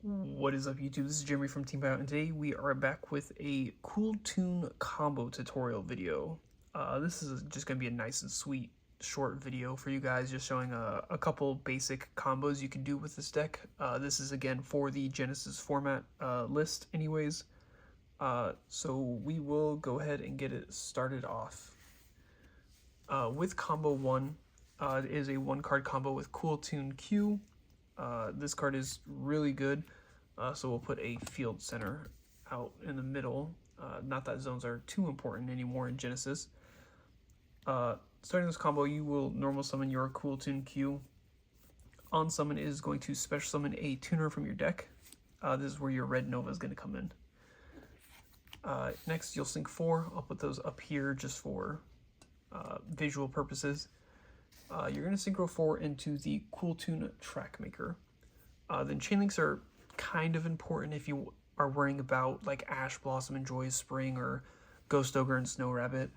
What is up, YouTube? This is Jeremy from Team Bio, and today we are back with a cool tune combo tutorial video. This is just going to be a nice and sweet short video for you guys, just showing a couple basic combos you can do with this deck. This is again for the Genesys format list anyways. So we will go ahead and get it started off. With combo 1, it is a 1-card combo with Cool Tune Kewl. This card is really good, so we'll put a field center out in the middle. Not that zones are too important anymore in Genesys. Starting this combo, you will normal summon your Cool Tune Kewl. On summon, it is going to special summon a tuner from your deck. This is where your red Nova is going to come in. Next, you'll sync 4. I'll put those up here just for visual purposes. You're going to synchro 4 into the Cool Tune Track Maker. Then chain links are kind of important if you are worrying about like Ash Blossom and Joy's Spring or Ghost Ogre and Snow Rabbit.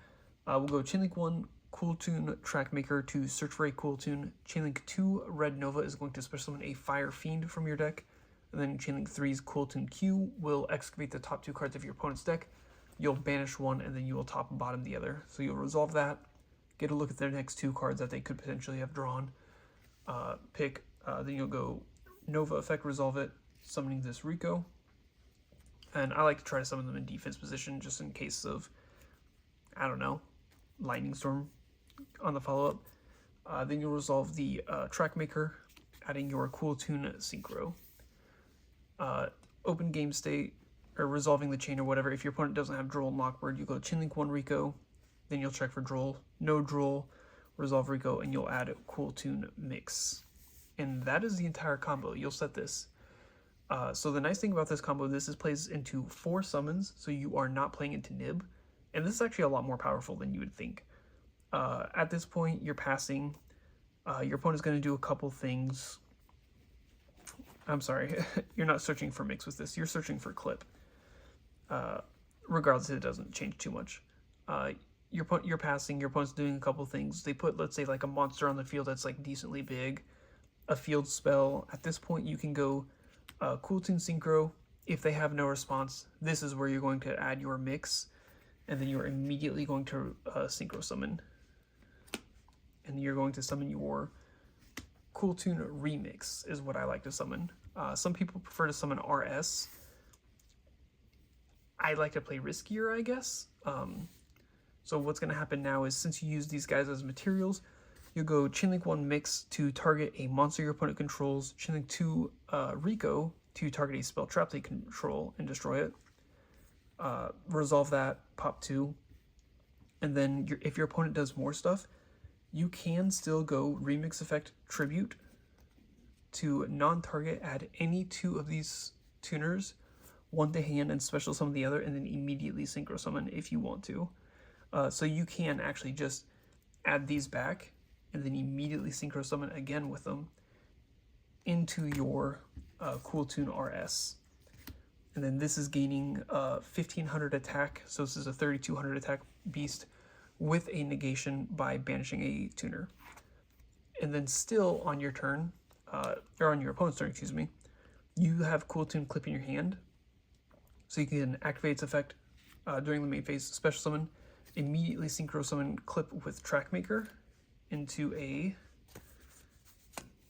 We'll go chain link 1, Cool Tune Track Maker to search for a Cool Tune. Chain link 2, Red Nova is going to special summon a Fire Fiend from your deck. And then chain link 3's Cool Tune Kewl will excavate the top 2 cards of your opponent's deck. You'll banish one and then you will top and bottom the other. So you'll resolve that. Get a look at their next 2 cards that they could potentially have drawn. Then you'll go Nova effect, resolve it, summoning this Rico. And I like to try to summon them in defense position just in case of, I don't know, Lightning Storm on the follow-up. Then you'll resolve the Track Maker, adding your Cool Tune Synchro. Open game state, or resolving the chain or whatever. If your opponent doesn't have Droll and Lockbird, you go chain link 1 Rico. Then you'll check for Droll, no Droll, resolve Rico, and you'll add Cool Tune Mix. And that is the entire combo. You'll set this. So the nice thing about this combo, plays into 4 summons, so you are not playing into Nib. And this is actually a lot more powerful than you would think. At this point, you're passing. Your opponent's going to do a couple things. I'm sorry, you're not searching for mix with this. You're searching for clip. Regardless, it doesn't change too much. You're passing, your opponent's doing a couple things. They put, let's say, like a monster on the field that's like decently big, a field spell. At this point, you can go Cool Tune Synchro. If they have no response, this is where you're going to add your mix, and then you're immediately going to Synchro Summon. And you're going to summon your Cool Tune Remix, is what I like to summon. Some people prefer to summon RS. I like to play riskier, I guess. So what's going to happen now is, since you use these guys as materials, you'll go chain link 1 Mix to target a monster your opponent controls, chain link 2 Rico to target a spell trap they control and destroy it. Resolve that, pop 2, and then if your opponent does more stuff, you can still go Remix Effect Tribute to non-target, add any 2 of these tuners, one to hand and special summon the other, and then immediately synchro summon if you want to. So you can actually just add these back and then immediately synchro summon again with them into your Cool Tune RS. And then this is gaining 1500 attack, so this is a 3200 attack beast with a negation by banishing a tuner. And then still on your turn, or on your opponent's turn, excuse me, you have Cool Tune Clip in your hand, so you can activate its effect during the main phase, special summon, immediately synchro summon Clip with Track Maker into a,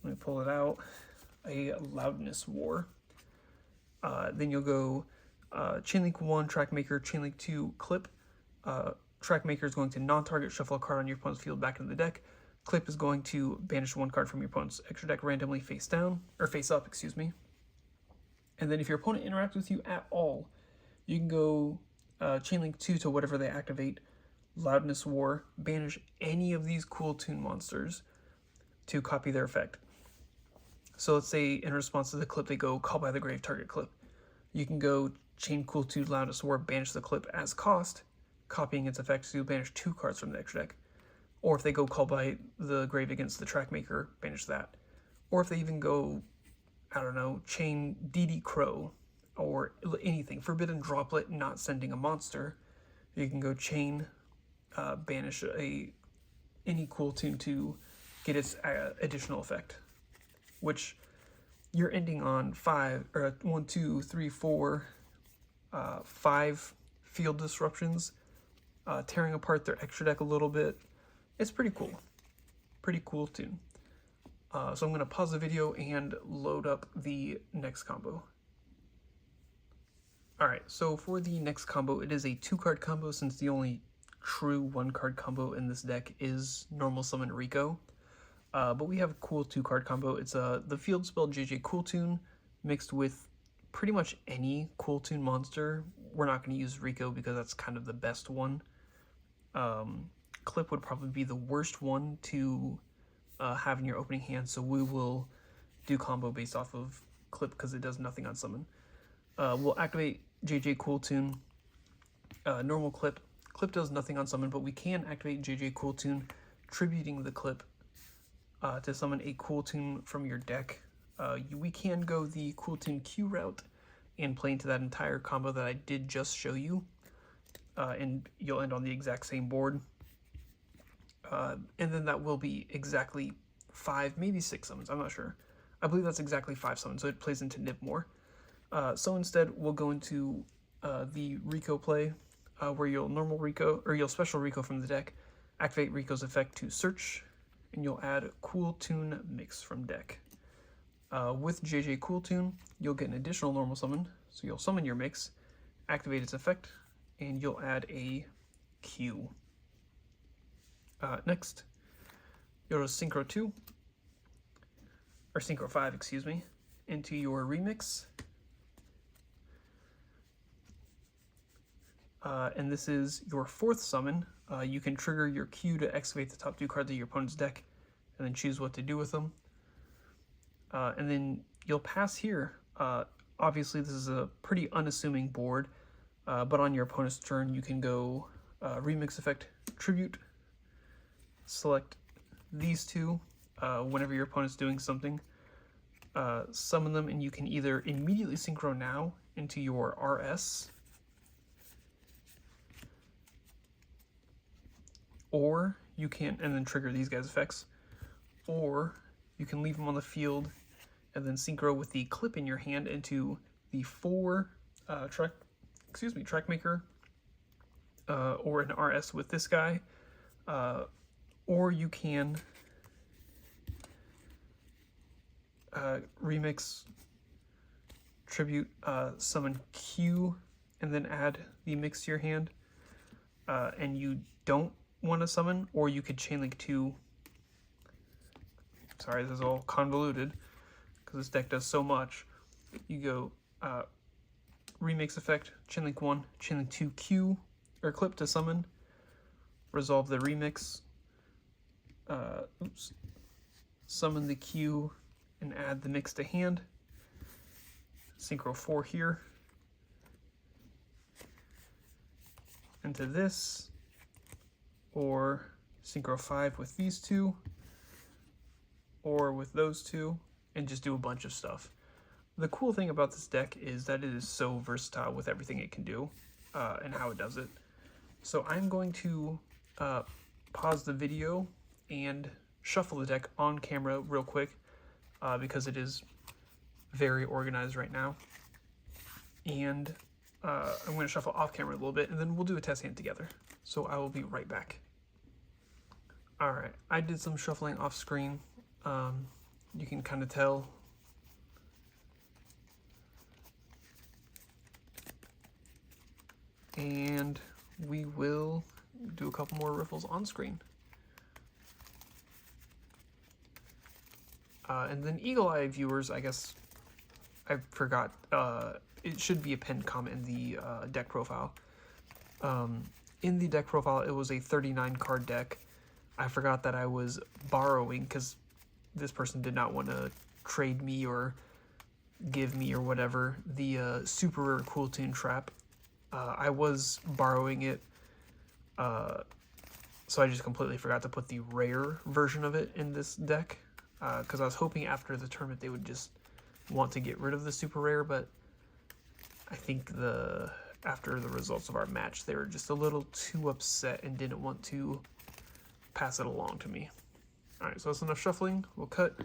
let me pull it out, a Loudness War. Then you'll go chain link 1 Track Maker, chain link 2 Clip. Track Maker is going to non-target shuffle a card on your opponent's field back into the deck. Clip is going to banish 1 card from your opponent's extra deck randomly face down, or face up, excuse me. And then if your opponent interacts with you at all, you can go chain link 2 to whatever they activate, Loudness War, banish any of these Cool Tune monsters to copy their effect. So let's say in response to the clip, they go Call by the Grave, target clip. You can go chain Cool Tune Loudness War, banish the clip as cost, copying its effect to banish 2 cards from the extra deck. Or if they go Call by the Grave against the Track Maker, banish that. Or if they even go, I don't know, chain DD Crow or anything, Forbidden Droplet, not sending a monster, you can go chain banish any Cool Tune to get its additional effect, which you're ending on 1, 2, 3, 4, 5 field disruptions, tearing apart their extra deck a little bit. It's pretty cool. Pretty cool tune. So I'm going to pause the video and load up the next combo. Alright, so for the next combo, it is a 2-card combo since the only true 1-card combo in this deck is normal summon Rico. But we have a cool 2-card combo. It's the field spell JJ Cool Tune mixed with pretty much any Cool Tune monster. We're not going to use Rico because that's kind of the best one. Clip would probably be the worst one to have in your opening hand, so we will do combo based off of Clip because it does nothing on summon. We'll activate JJ Cool Tune, normal Clip. Clip does nothing on summon, but we can activate JJ Cool Tune, tributing the Clip to summon a Cool Tune from your deck. We can go the Cool Tune Q route and play into that entire combo that I did just show you, and you'll end on the exact same board. And then that will be exactly 5, maybe 6 summons, I'm not sure. I believe that's exactly 5 summons, so it plays into Nib more. So instead, we'll go into the Rico play, where you'll normal Rico, or you'll special Rico from the deck, activate Rico's effect to search, and you'll add Cool Tune Mix from deck. With JJ Cool Tune, you'll get an additional normal summon, so you'll summon your mix, activate its effect, and you'll add a Q. Next, you'll just Synchro 2, or Synchro 5, excuse me, into your remix. And this is your 4th summon. You can trigger your Q to excavate the top 2 cards of your opponent's deck, and then choose what to do with them. And then you'll pass here. Obviously, this is a pretty unassuming board, but on your opponent's turn, you can go remix effect, tribute, select these 2 whenever your opponent's doing something, summon them, and you can either immediately synchro now into your RS, or you can, and then trigger these guys' effects, or you can leave them on the field and then synchro with the Clip in your hand into the 4 track maker, or an RS with this guy, or you can remix, tribute, summon Q, and then add the mix to your hand, and you don't want to summon, or you could chainlink 2. Sorry, this is all convoluted because this deck does so much. You go remix effect, chainlink 1, chainlink 2 Q, or Clip to summon, resolve the remix, summon the Q and add the mix to hand, Synchro 4 here, into this, or Synchro 5 with these 2, or with those 2, and just do a bunch of stuff. The cool thing about this deck is that it is so versatile with everything it can do, and how it does it. So I'm going to pause the video and shuffle the deck on camera real quick, because it is very organized right now. And I'm going to shuffle off camera a little bit, and then we'll do a test hand together. So I will be right back. Alright, I did some shuffling off screen. You can kind of tell. And we will do a couple more riffles on screen. And then Eagle Eye viewers, I guess I forgot, it should be a pinned comment in the deck profile. In the deck profile, it was a 39 card deck. I forgot that I was borrowing because this person did not want to trade me or give me or whatever the super rare Cool Tune Trap. I was borrowing it, so I just completely forgot to put the rare version of it in this deck, because I was hoping after the tournament they would just want to get rid of the super rare, but I think after the results of our match, they were just a little too upset and didn't want to pass it along to me. Alright, so that's enough shuffling. We'll cut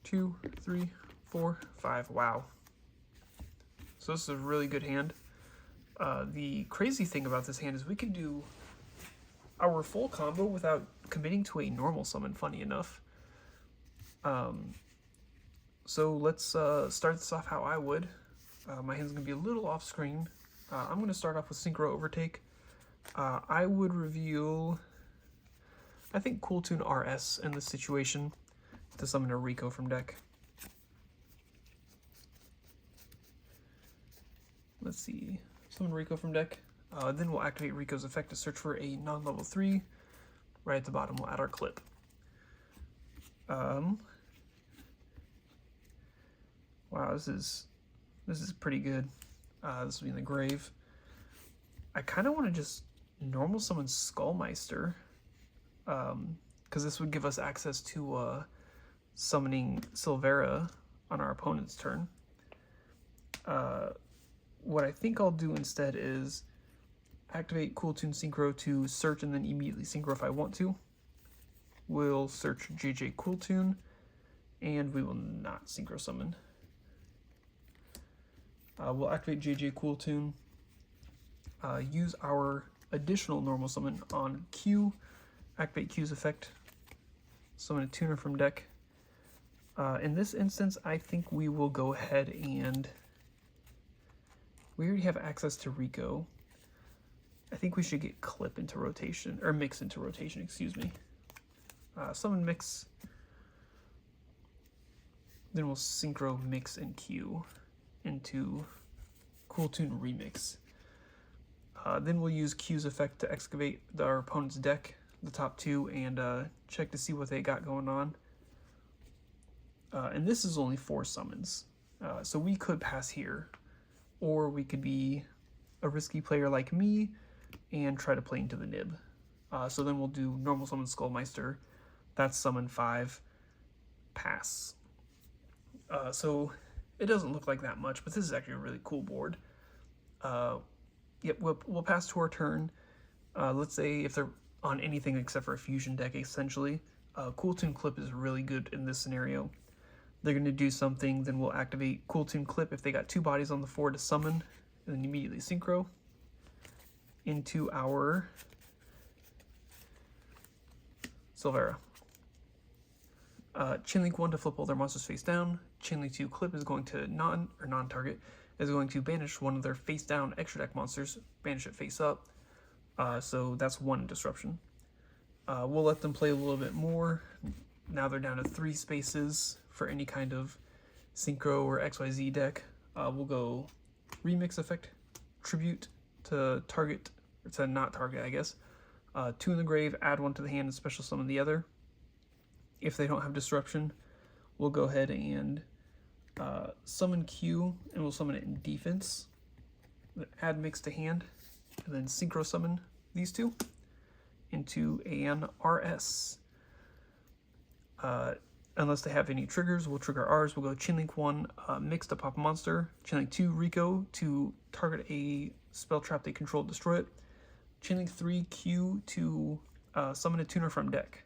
2, 3, 4, 5. Wow. So this is a really good hand. The crazy thing about this hand is we can do our full combo without committing to a normal summon, funny enough. So let's start this off how I would. My hand's going to be a little off screen. I'm going to start off with Synchro Overtake. I would reveal, I think, Kewl RS in this situation to summon a Rico from deck. Let's see, summon Rico from deck. Then we'll activate Rico's effect to search for a non-level 3. Right at the bottom, we'll add our clip. Wow, this is pretty good. This will be in the grave. I kind of want to just normal summon Skullmeister, because this would give us access to summoning Silvera on our opponent's turn. What I think I'll do instead is activate Kewl Synchro to search and then immediately synchro if I want to. We'll search JJ Kewl, and we will not synchro summon. We'll activate JJ Kewl, use our additional normal summon on Q, activate Q's effect, summon a tuner from deck. In this instance, I think we will go ahead and we already have access to Rico. I think we should get Clip into rotation, or Mix into rotation, excuse me. Summon Mix, then we'll synchro Mix and Q into Kewl Remix. Then we'll use Q's effect to excavate our opponent's deck, the top 2, and check to see what they got going on. And this is only 4 summons, so we could pass here, or we could be a risky player like me and try to play into the nib. So then we'll do normal summon Skullmeister. That's summon 5, pass. So it doesn't look like that much, but this is actually a really cool board. Yep, we'll pass to our turn. Let's say if they're on anything except for a fusion deck, essentially, Kewl Clip is really good in this scenario. They're going to do something, then we'll activate Kewl Clip if they got 2 bodies on the 4 to summon, and then immediately synchro into our Silvera. Chainlink 1 to flip all their monsters face down. Chainlink 2 Clip is going to non-target is going to banish one of their face down extra deck monsters, banish it face up. So that's 1 disruption. We'll let them play a little bit more. Now they're down to 3 spaces for any kind of Synchro or XYZ deck. We'll go Remix effect, Tribute to target, or to not target, I guess. 2 in the grave, add 1 to the hand and special summon the other. If they don't have disruption, we'll go ahead and summon Q, and we'll summon it in defense. Add Mix to hand, and then synchro summon these 2 into an RS. Unless they have any triggers, we'll trigger ours. We'll go Chainlink 1, Mix to pop a monster. Chainlink 2, Rico to target a spell trap they control, destroy it. Chainlink 3, Q to summon a tuner from deck.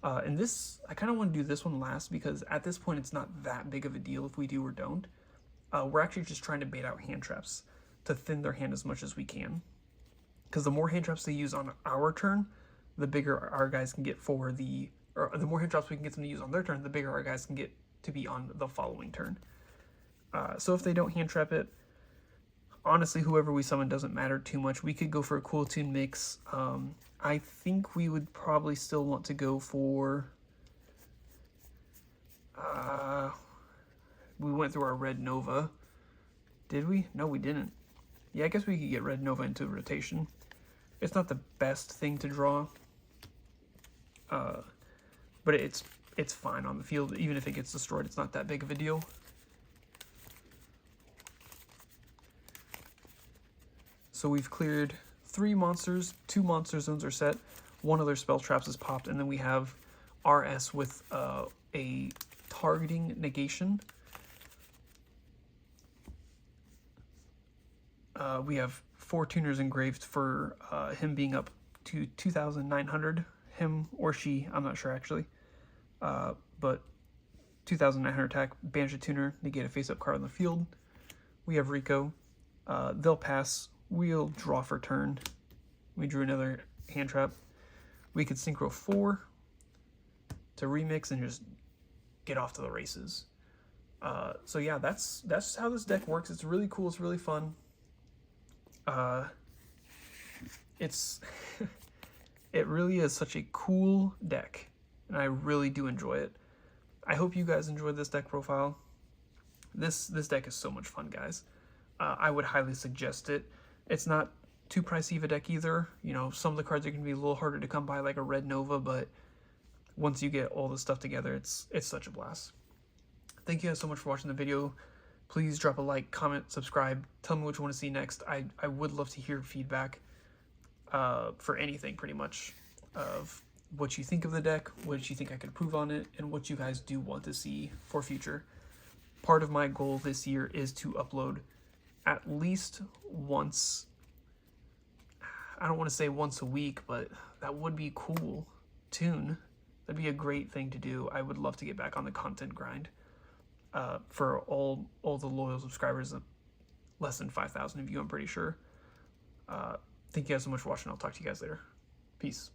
And this, I kind of want to do this one last because at this point it's not that big of a deal if we do or don't. We're actually just trying to bait out hand traps to thin their hand as much as we can. Because the more hand traps they use on our turn, the bigger our guys can get for the... or the more hand traps we can get them to use on their turn, the bigger our guys can get to be on the following turn. So if they don't hand trap it, honestly, whoever we summon doesn't matter too much. We could go for a Kewl Mix. I think we would probably still want to go for... we went through our Red Nova. Did we? No, we didn't. Yeah, I guess we could get Red Nova into rotation. It's not the best thing to draw. But it's fine on the field. Even if it gets destroyed, it's not that big of a deal. So we've cleared 3 monsters, 2 monster zones are set, 1 of their spell traps is popped, and then we have RS with a targeting negation. We have 4 tuners engraved for him being up to 2,900. Him or she, I'm not sure actually. But 2,900 attack, Banjo Tuner, negate a face-up card on the field. We have Rico. They'll pass. We'll draw for turn. We drew another hand trap. We could Synchro 4 to remix and just get off to the races. So yeah, that's how this deck works. It's really cool. It's really fun. It's it really is such a cool deck, and I really do enjoy it. I hope you guys enjoyed this deck profile. This deck is so much fun, guys. I would highly suggest it. It's not too pricey of a deck either. You know, some of the cards are going to be a little harder to come by, like a Red Nova, but once you get all this stuff together, it's such a blast. Thank you guys so much for watching the video. Please drop a like, comment, subscribe. Tell me what you want to see next. I would love to hear feedback for anything, pretty much, of what you think of the deck, what you think I could improve on it, and what you guys do want to see for future. Part of my goal this year is to upload at least once. I don't want to say once a week, but that would be cool. That'd be a great thing to do. I would love to get back on the content grind. For all the loyal subscribers, less than 5,000 of you, I'm pretty sure. Thank you guys so much for watching. I'll talk to you guys later. Peace.